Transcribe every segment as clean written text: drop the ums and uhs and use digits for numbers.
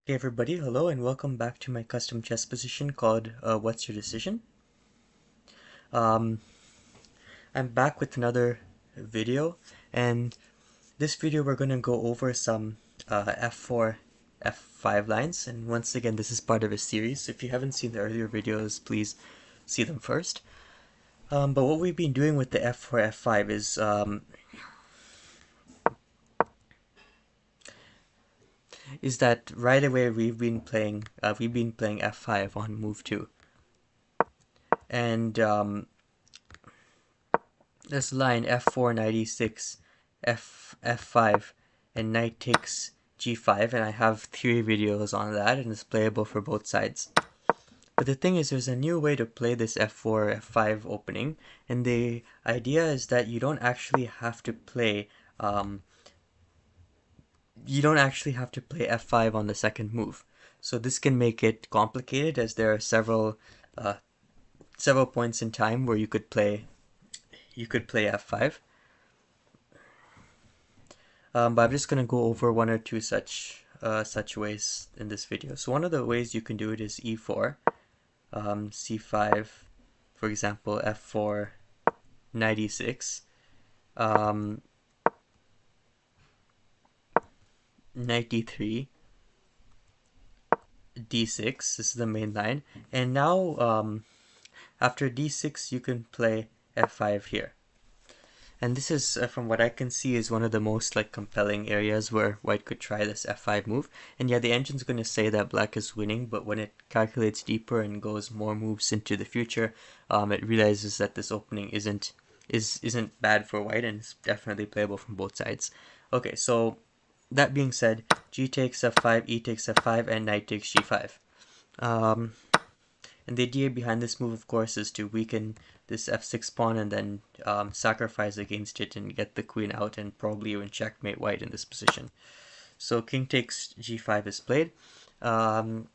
Hey everybody, hello and welcome back to my custom chess position called What's Your Decision? Um, I'm back with another video, and this video we're going to go over some f4, f5 lines, and once again this is part of a series, so if you haven't seen the earlier videos, please see them first. But what we've been doing with the f4, f5 is that right away we've been playing f5 on move 2. And this line f4 96 f5 and knight takes g5, and I have 3 videos on that and it's playable for both sides. But the thing is, there's a new way to play this f4 f5 opening, and the idea is that um, you don't actually have to play f5 on the second move. So this can make it complicated, as there are uh, several points in time where you could play f5. But I'm just going to go over one or two such ways in this video. So one of the ways you can do it is e4, c5, for example, f4, 96, um, knight d3, d6. This is the main line, and now after d6 you can play f5 here. And this is, from what I can see, is one of the most compelling areas where white could try this f5 move. And yeah, the engine's going to say that black is winning, but when it calculates deeper and goes more moves into the future, it realizes that this opening isn't bad for white, and it's definitely playable from both sides. Okay, so that being said, g takes f5, e takes f5, and knight takes g5. Um, and the idea behind this move, of course, is to weaken this f6 pawn and then sacrifice against it and get the queen out and probably even checkmate white in this position. So king takes g5 is played. Um,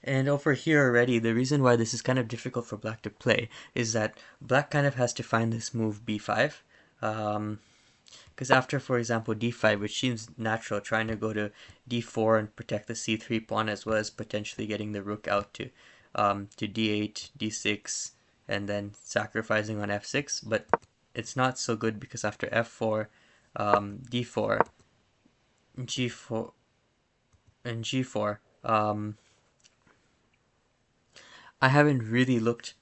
and over here already, the reason why this is kind of difficult for black to play is that black kind of has to find this move b5. Because after, for example, d5, which seems natural, trying to go to d4 and protect the c3 pawn, as well as potentially getting the rook out to d8, d6, and then sacrificing on f6. But it's not so good because after f4, d4, g4, and g4, I haven't really looked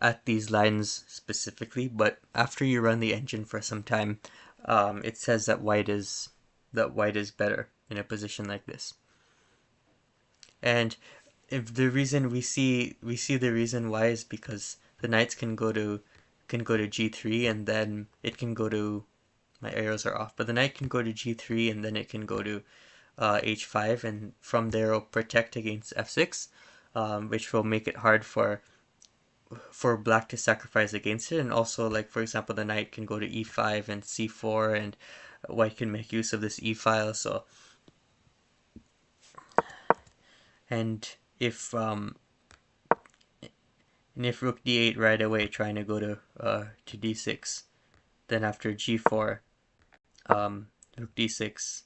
at these lines specifically, but after you run the engine for some time, it says that white is better in a position like this. And if the reason we see the reason why is because the knights can go to g3, and then it can go to, my arrows are off, but the knight can go to g3 and then it can go to h5, and from there it'll protect against f6, which will make it hard for black to sacrifice against it. And also, like, for example, the knight can go to e5 and c4, and white can make use of this e file. So, and if rook d8 right away, trying to go to d6, then after g4, rook d6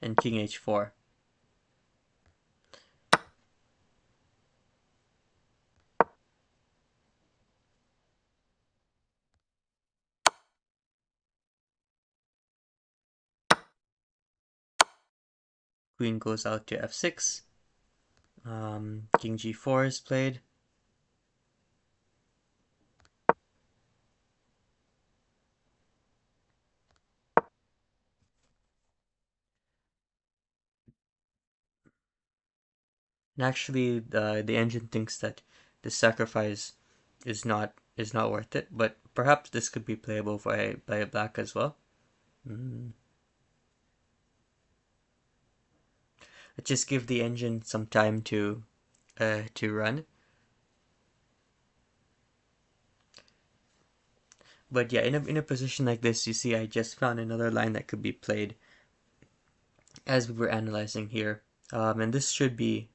and king h4. Queen goes out to f6. King g4 is played. And actually, the engine thinks that this sacrifice is not worth it, but perhaps this could be playable by black as well. Mm. Just give the engine some time to run. But yeah, in a position like this, you see, I just found another line that could be played as we were analyzing here. And this should be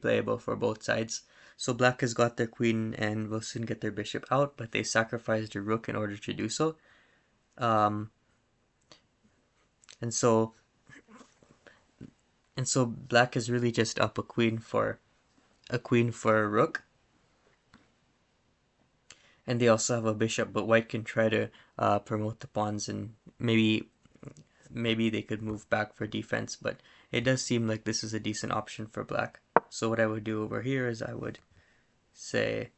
playable for both sides. So black has got their queen and will soon get their bishop out, but they sacrificed their rook in order to do so. Um, And so black is really just up a queen for a rook, and they also have a bishop, but white can try to promote the pawns, and maybe they could move back for defense, but it does seem like this is a decent option for black. So what I would do over here is I would say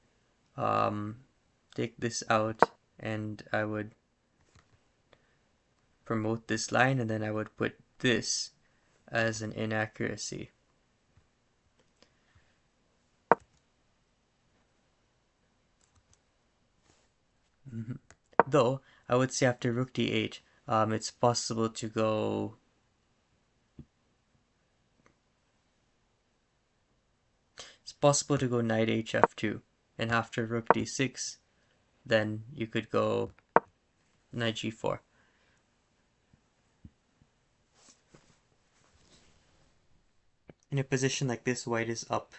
take this out, and I would promote this line, and then I would put this as an inaccuracy. Though I would say after rook d8, it's possible to go knight hf2, and after rook d6, then you could go knight g4. In a position like this, white is up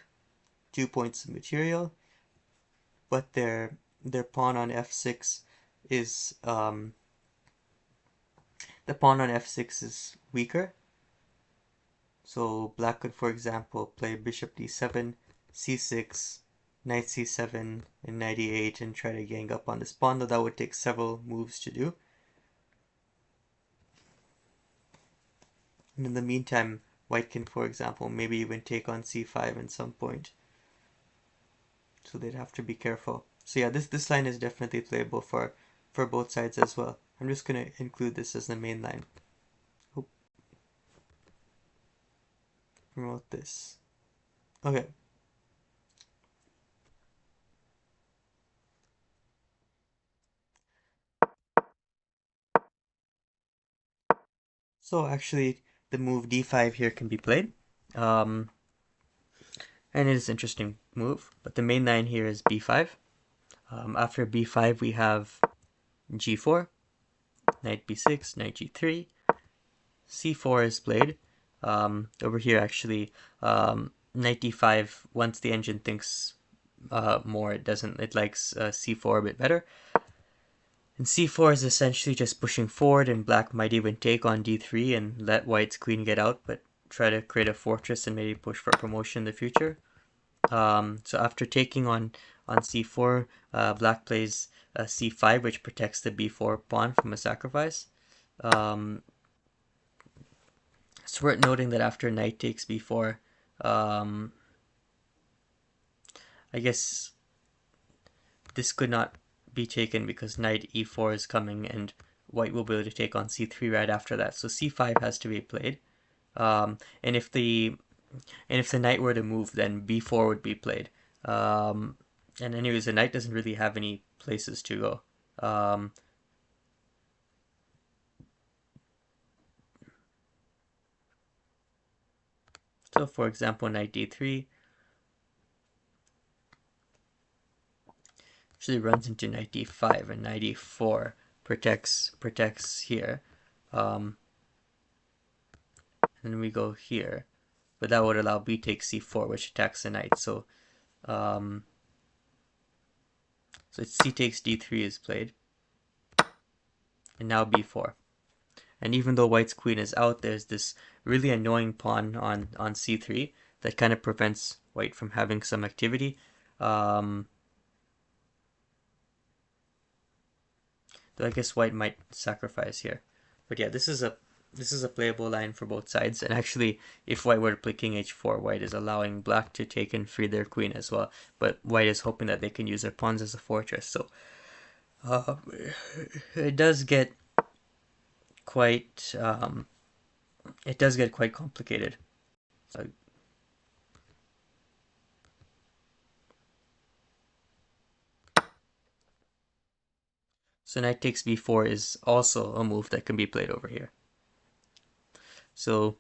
2 points of material, but their pawn on f6 is the pawn on f6 is weaker. So black could, for example, play bishop d7, c6, knight c7, and knight e8, and try to gang up on this pawn, though that would take several moves to do. And in the meantime, white can, for example, maybe even take on c5 at some point. So they'd have to be careful. So yeah, this line is definitely playable for both sides as well. I'm just going to include this as the main line. Promote this. Okay. So actually, the move d5 here can be played. And it is an interesting move, but the main line here is b5. After b5, we have g4, knight b6, knight g3, c4 is played. Over here, actually, knight d5, once the engine thinks more, it likes c4 a bit better. And c4 is essentially just pushing forward, and black might even take on d3 and let white's queen get out, but try to create a fortress and maybe push for promotion in the future. So after taking on c4, black plays c5, which protects the b4 pawn from a sacrifice. It's worth noting that after knight takes b4, I guess this could not be taken because knight e4 is coming, and white will be able to take on c3 right after that. So c5 has to be played. And if the knight were to move, then b4 would be played. And anyways, the knight doesn't really have any places to go. So for example, knight d3 actually runs into knight d5, and knight e4 protects here. And then we go here, but that would allow b takes c4, which attacks the knight. So so c takes d3 is played, and now b4. And even though white's queen is out, there's this really annoying pawn on c3 that kind of prevents white from having some activity. Though I guess white might sacrifice here. But yeah, this is a playable line for both sides. And actually, if white were to play king h4, white is allowing black to take and free their queen as well. But white is hoping that they can use their pawns as a fortress. So it does get quite complicated. So knight takes b4 is also a move that can be played over here. So,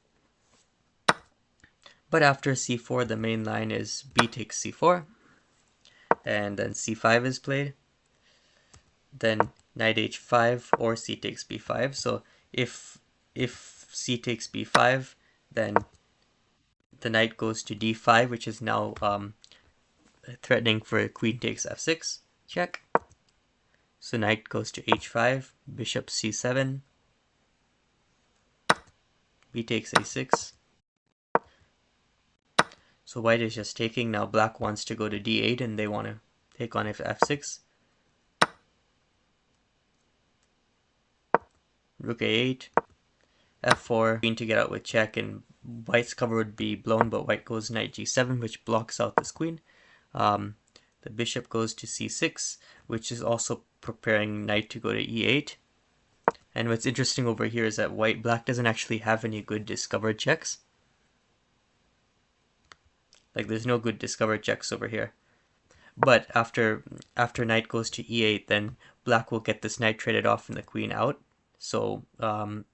but after c4, the main line is b takes c4, and then c5 is played. Then knight h5 or c takes b5. So if c takes b5, then the knight goes to d5, which is now threatening for queen takes f6 check. So knight goes to h5, bishop c7, b takes a6. So white is just taking. Now black wants to go to d8 and they want to take on f6. Rook a8, f4, queen to get out with check, and white's cover would be blown, but white goes knight g7, which blocks out this queen. The bishop goes to c6, which is also preparing knight to go to e8. And what's interesting over here is that black doesn't actually have any good discovered checks. Like there's no good discovered checks over here. But after knight goes to e8, then black will get this knight traded off and the queen out. So and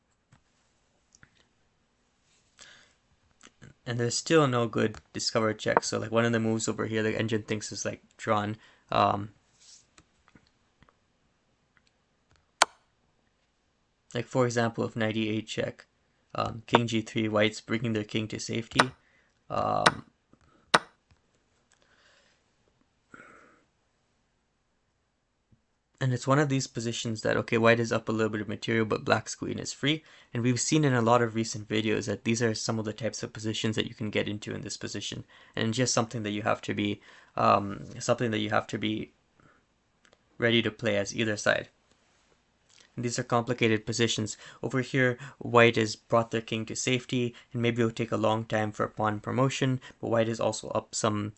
there's still no good discovered checks. So like one of the moves over here, the engine thinks is like drawn. Like for example, if knight e8 check, king g3, white's bringing their king to safety. And it's one of these positions that, okay, white is up a little bit of material, but black's queen is free. And we've seen in a lot of recent videos that these are some of the types of positions that you can get into in this position. And just something that you have to be, ready to play as either side. And these are complicated positions. Over here, white has brought their king to safety, and maybe it'll take a long time for pawn promotion, but white is also up some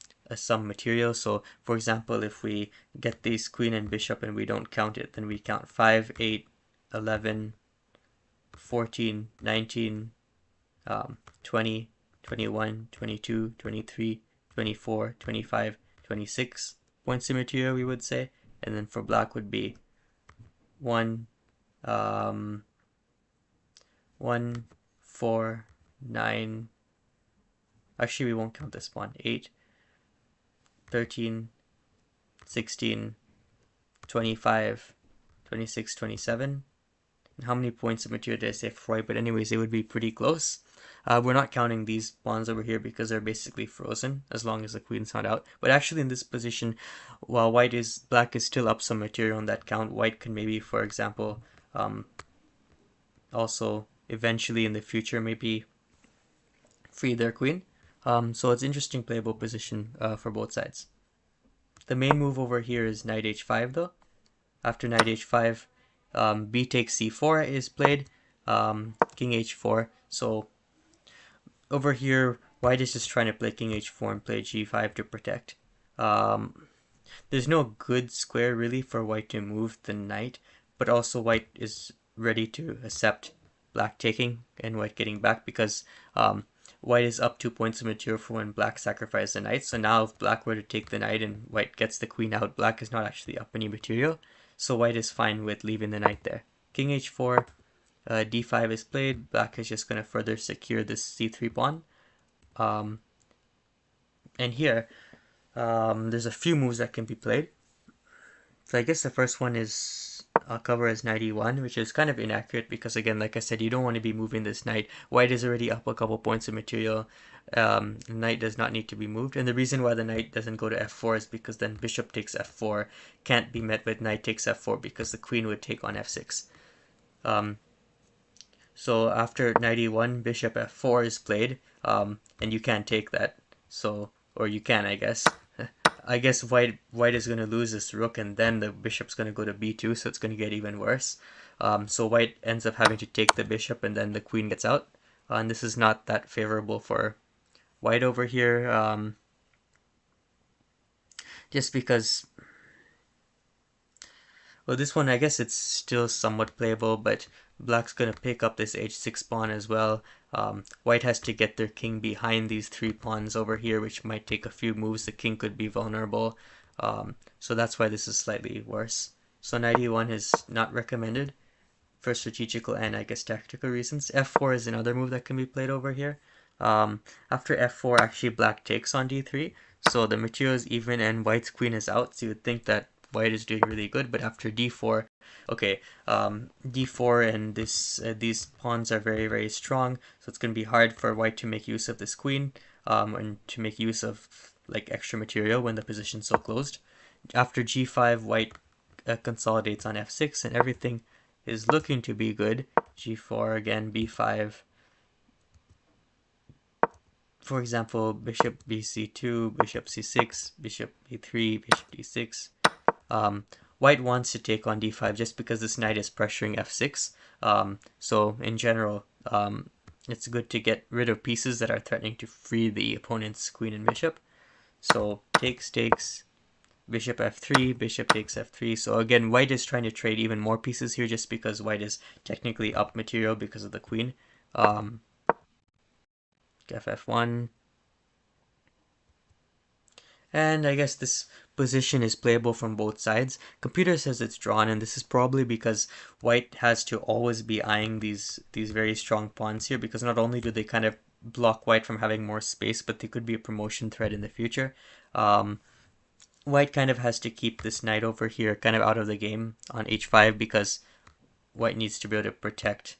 material. So for example, if we get these queen and bishop and we don't count it, then we count 5, 8, 11, 14, 19, 20, 21, 22, 23, 24, 25, 26 points of material, we would say. And then for black would be 1, 4, 9, actually we won't count this one, 8, 13, 16, 25, 26, 27. And how many points of material did I say for white? But anyways, it would be pretty close. We're not counting these pawns over here because they're basically frozen as long as the queen's not out. But actually in this position, while black is still up some material on that count, white can maybe, for example, also eventually in the future maybe free their queen. So it's interesting playable position for both sides. The main move over here is knight h5 though. After knight h5, b takes c4 is played, king h4. So over here, white is just trying to play king h4 and play g5 to protect. There's no good square really for white to move the knight, but also white is ready to accept black taking and white getting back because white is up 2 points of material for when black sacrificed the knight. So now if black were to take the knight and white gets the queen out, black is not actually up any material. So white is fine with leaving the knight there. King h4, d5 is played. Black is just going to further secure this c3 pawn. And here, there's a few moves that can be played. So I guess the first one is I'll cover as knight e1, which is kind of inaccurate because again, like I said, you don't want to be moving this knight. White is already up a couple points of material. Knight does not need to be moved. And the reason why the knight doesn't go to f4 is because then bishop takes f4 can't be met with knight takes f4 because the queen would take on f6. So after knight e1, bishop f4 is played, and you can't take that. So, or you can, I guess. I guess white is going to lose this rook, and then the bishop's going to go to b2, so it's going to get even worse. So white ends up having to take the bishop, and then the queen gets out. And this is not that favorable for white over here, just because, well, this one, I guess it's still somewhat playable, but black's going to pick up this h6 pawn as well. White has to get their king behind these 3 pawns over here, which might take a few moves. The king could be vulnerable. So that's why this is slightly worse. So knight e1 is not recommended for strategical and I guess tactical reasons. f4 is another move that can be played over here. After f4, actually black takes on d3. So the material is even and white's queen is out. So you would think that white is doing really good, but after d4, okay, d4 and these pawns are very, very strong, so it's going to be hard for white to make use of this queen, and to make use of like extra material when the position's so closed. After g5, white consolidates on f6, and everything is looking to be good. g4 again, b5, for example, bishop bc2, bishop c6, bishop e3, bishop d6. White wants to take on d5 just because this knight is pressuring f6. So in general, it's good to get rid of pieces that are threatening to free the opponent's queen and bishop. So takes, bishop f3, bishop takes f3. So again, white is trying to trade even more pieces here just because white is technically up material because of the queen. F1. And I guess this position is playable from both sides. Computer says it's drawn, and this is probably because white has to always be eyeing these very strong pawns here, because not only do they kind of block white from having more space, but they could be a promotion threat in the future. White kind of has to keep this knight over here kind of out of the game on h5 because white needs to be able to protect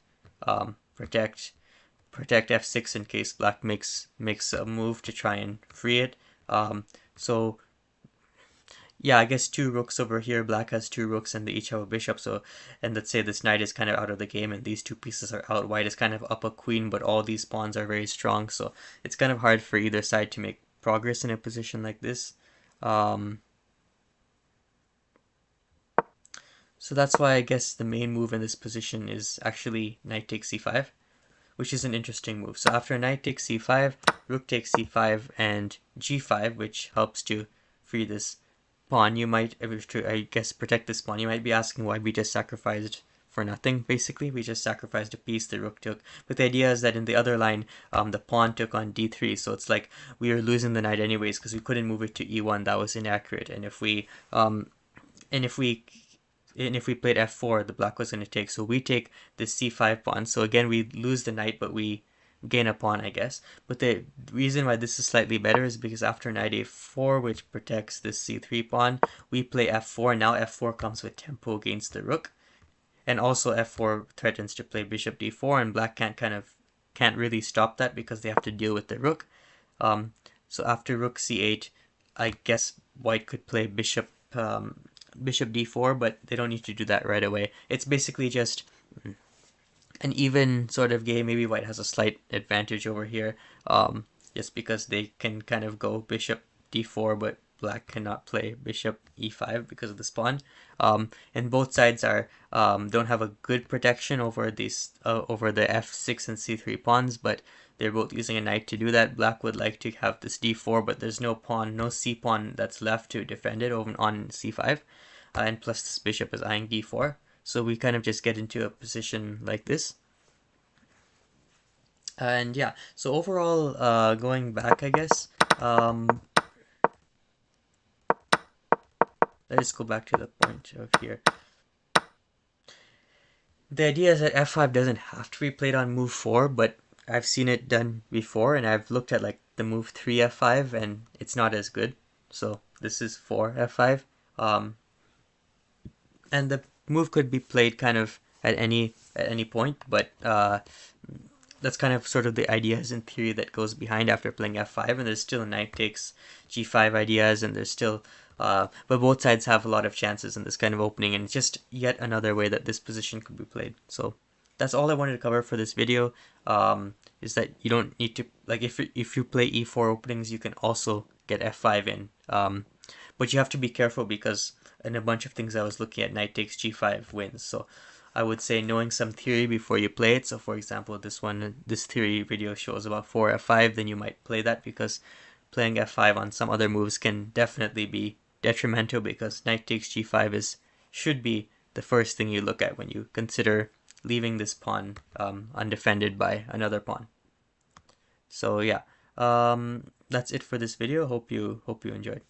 f6 in case black makes a move to try and free it. So yeah, I guess two rooks over here. Black has two rooks and they each have a bishop. So, and let's say this knight is kind of out of the game and these two pieces are out. White is kind of up a queen, but all these pawns are very strong. So it's kind of hard for either side to make progress in a position like this. So that's why I guess the main move in this position is actually knight takes c5, which is an interesting move. So after knight takes c5, rook takes c5, and g5, which helps to free this pawn, you might, I guess, protect this pawn. You might be asking why we just sacrificed for nothing, basically. We just sacrificed a piece the rook took. But the idea is that in the other line, the pawn took on d3, so it's like we were losing the knight anyways because we couldn't move it to e1. That was inaccurate. And if we played f4, the black was going to take. So we take this c5 pawn. So again, we lose the knight, but we gain a pawn, I guess. But the reason why this is slightly better is because after knight a4, which protects this c3 pawn, we play f4. Now f4 comes with tempo against the rook. And also f4 threatens to play bishop d4, and black can't really stop that because they have to deal with the rook. So after rook c8, I guess white could play bishop d4, but they don't need to do that right away. It's basically just an even sort of game. Maybe white has a slight advantage over here, just because they can kind of go bishop d4, but black cannot play bishop e5 because of this pawn. And both sides don't have a good protection over these over the f6 and c3 pawns, but they're both using a knight to do that. Black would like to have this d4, but there's no c pawn that's left to defend it over on c5. And plus this bishop is eyeing d4. So we kind of just get into a position like this. And yeah, so overall, going back, I guess, let's go back to the point of here. The idea is that f5 doesn't have to be played on move 4, but I've seen it done before, and I've looked at like the move 3 f5, and it's not as good. So this is 4 f5. And the move could be played kind of at any point, but that's kind of sort of the ideas in theory that goes behind after playing f5. And there's still knight takes g5 ideas, and there's still but both sides have a lot of chances in this kind of opening, and it's just yet another way that this position could be played. So that's all I wanted to cover for this video. Is that you don't need to, like, if you play e4 openings, you can also get f5 in, but you have to be careful because in a bunch of things I was looking at, knight takes g5 wins. So I would say knowing some theory before you play it. So for example, this theory video shows about 4 f5, then you might play that, because playing f5 on some other moves can definitely be detrimental, because knight takes g5 should be the first thing you look at when you consider leaving this pawn undefended by another pawn. So yeah, that's it for this video. Hope you enjoyed.